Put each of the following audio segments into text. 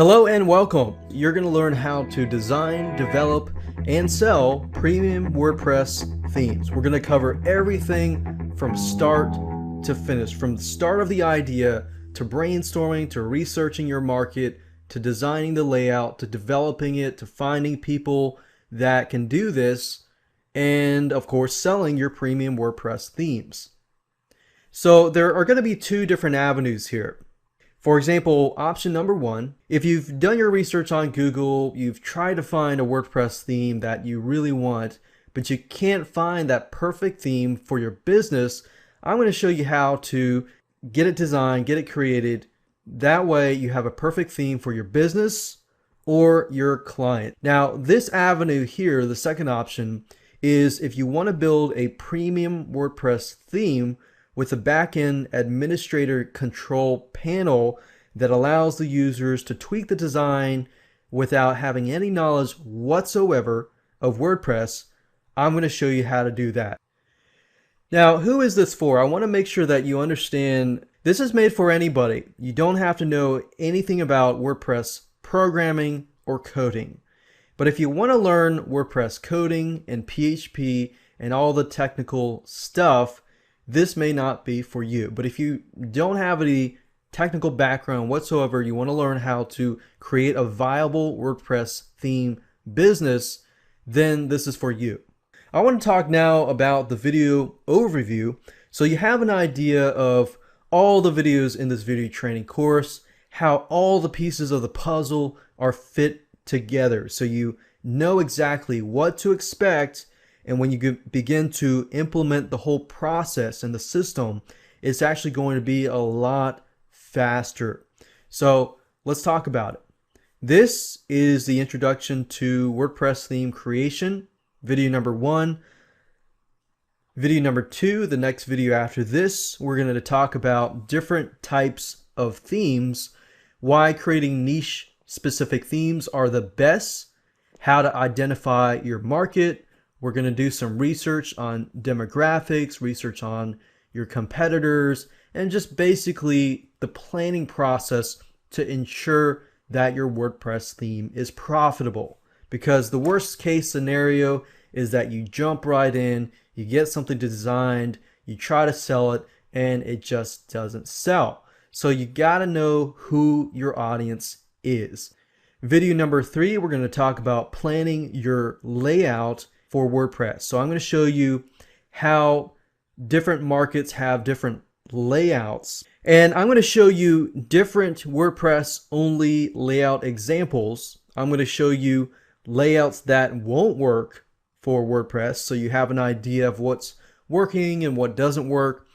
Hello and welcome. You're going to learn how to design, develop, and sell premium WordPress themes. We're going to cover everything from start to finish, from the start of the idea to brainstorming, to researching your market, to designing the layout, to developing it, to finding people that can do this, and of course selling your premium WordPress themes. So there are going to be two different avenues here. For example, option number one, if you've done your research on Google, you've tried to find a WordPress theme that you really want, but you can't find that perfect theme for your business, I'm going to show you how to get it designed, get it created. That way you have a perfect theme for your business or your client. Now, this avenue here, the second option, is if you want to build a premium WordPress theme with a backend administrator control panel that allows the users to tweak the design without having any knowledge whatsoever of WordPress. I'm going to show you how to do that. Now, who is this for? I want to make sure that you understand this is made for anybody. You don't have to know anything about WordPress programming or coding. But if you want to learn WordPress coding and PHP and all the technical stuff, this may not be for you. But if you don't have any technical background whatsoever, you want to learn how to create a viable WordPress theme business, then this is for you. I want to talk now about the video overview so you have an idea of all the videos in this video training course, how all the pieces of the puzzle are fit together so you know exactly what to expect. And when you begin to implement the whole process and the system, it's actually going to be a lot faster. So let's talk about it. This is the introduction to WordPress theme creation, video number 1. Video number 2, the next video after this, we're going to talk about different types of themes, why creating niche specific themes are the best, how to identify your market. We're going to do some research on demographics, research on your competitors, and just basically the planning process to ensure that your WordPress theme is profitable. Because the worst case scenario is that you jump right in, you get something designed, you try to sell it, and it just doesn't sell. So you got to know who your audience is. Video number 3, we're going to talk about planning your layout for WordPress. So I'm going to show you how different markets have different layouts. And I'm going to show you different WordPress only layout examples. I'm going to show you layouts that won't work for WordPress so you have an idea of what's working and what doesn't work.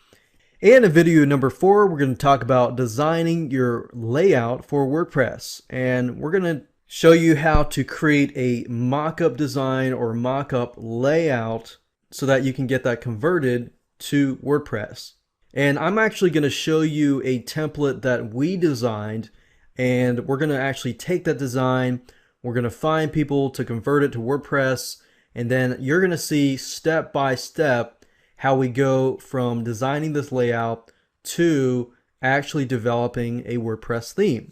And in video number 4, we're going to talk about designing your layout for WordPress. And we're going to show you how to create a mock-up design or mock-up layout so that you can get that converted to WordPress. And I'm actually going to show you a template that we designed, and we're going to actually take that design, we're going to find people to convert it to WordPress, and then you're going to see step by step how we go from designing this layout to actually developing a WordPress theme.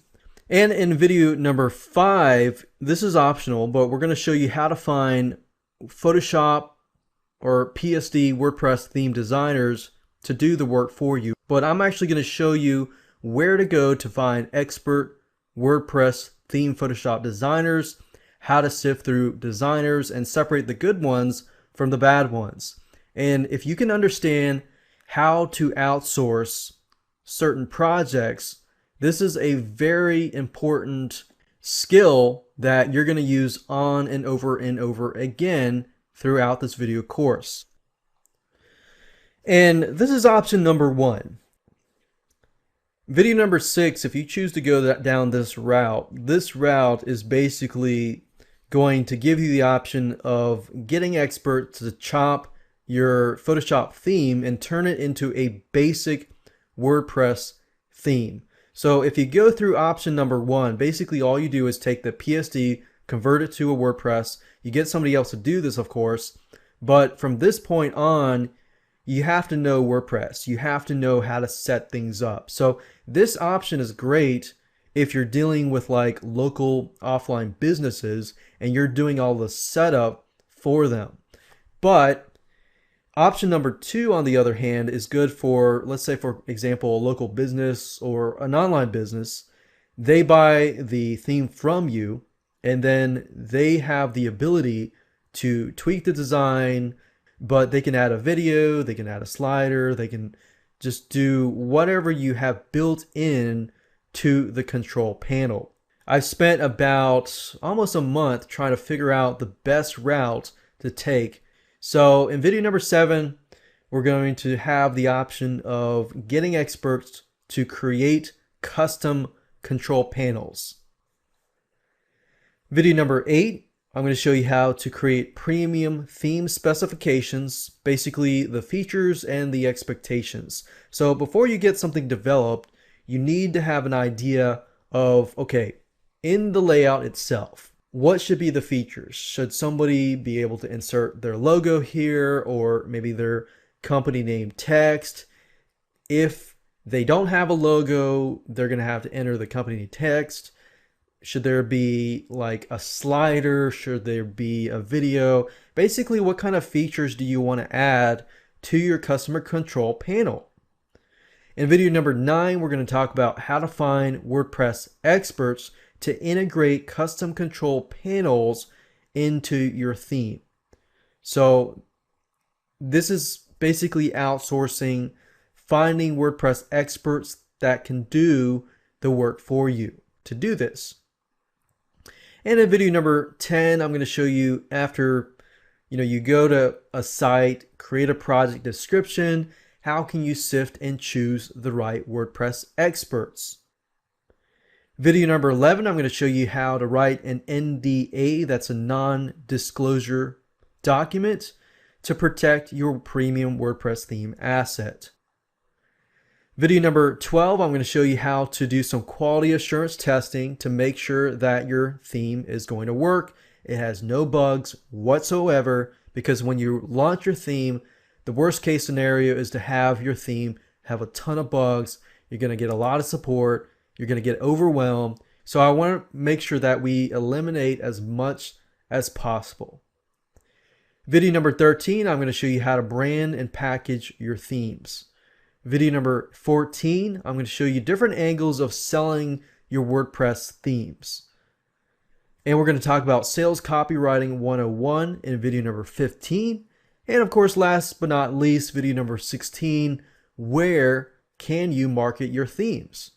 And in video number 5, this is optional, but we're going to show you how to find Photoshop or PSD WordPress theme designers to do the work for you. But I'm actually going to show you where to go to find expert WordPress theme Photoshop designers, how to sift through designers and separate the good ones from the bad ones. And if you can understand how to outsource certain projects, this is a very important skill that you're going to use on and over again throughout this video course. And this is option number 1. Video number 6, if you choose to go down this route is basically going to give you the option of getting experts to chop your Photoshop theme and turn it into a basic WordPress theme. So if you go through option number 1, basically all you do is take the PSD, convert it to a WordPress. You get somebody else to do this, of course, but from this point on, you have to know WordPress. You have to know how to set things up. So this option is great if you're dealing with like local offline businesses and you're doing all the setup for them. But option number 2, on the other hand, is good for, let's say, for example, a local business or an online business. They buy the theme from you, and then they have the ability to tweak the design, but they can add a video, they can add a slider, they can just do whatever you have built in to the control panel. I've spent about almost a month trying to figure out the best route to take. So in video number 7, we're going to have the option of getting experts to create custom control panels. Video number 8, I'm going to show you how to create premium theme specifications, basically the features and the expectations. So before you get something developed, you need to have an idea of, okay, in the layout itself, what should be the features? Should somebody be able to insert their logo here, or maybe their company name text? If they don't have a logo, they're going to have to enter the company text. Should there be like a slider? Should there be a video? Basically, what kind of features do you want to add to your customer control panel? In video number 9, we're going to talk about how to find WordPress experts to integrate custom control panels into your theme. So this is basically outsourcing, finding WordPress experts that can do the work for you to do this. And in video number 10, I'm going to show you, after you go to a site, create a project description, how can you sift and choose the right WordPress experts? Video number 11, I'm going to show you how to write an NDA, that's a non-disclosure document, to protect your premium WordPress theme asset. Video number 12, I'm going to show you how to do some quality assurance testing to make sure that your theme is going to work. It has no bugs whatsoever, because when you launch your theme, the worst case scenario is to have your theme have a ton of bugs. You're going to get a lot of support. You're going to get overwhelmed. So I want to make sure that we eliminate as much as possible. Video number 13, I'm going to show you how to brand and package your themes. Video number 14, I'm going to show you different angles of selling your WordPress themes. And we're going to talk about sales copywriting 101 in video number 15. And of course, last but not least, video number 16, where can you market your themes?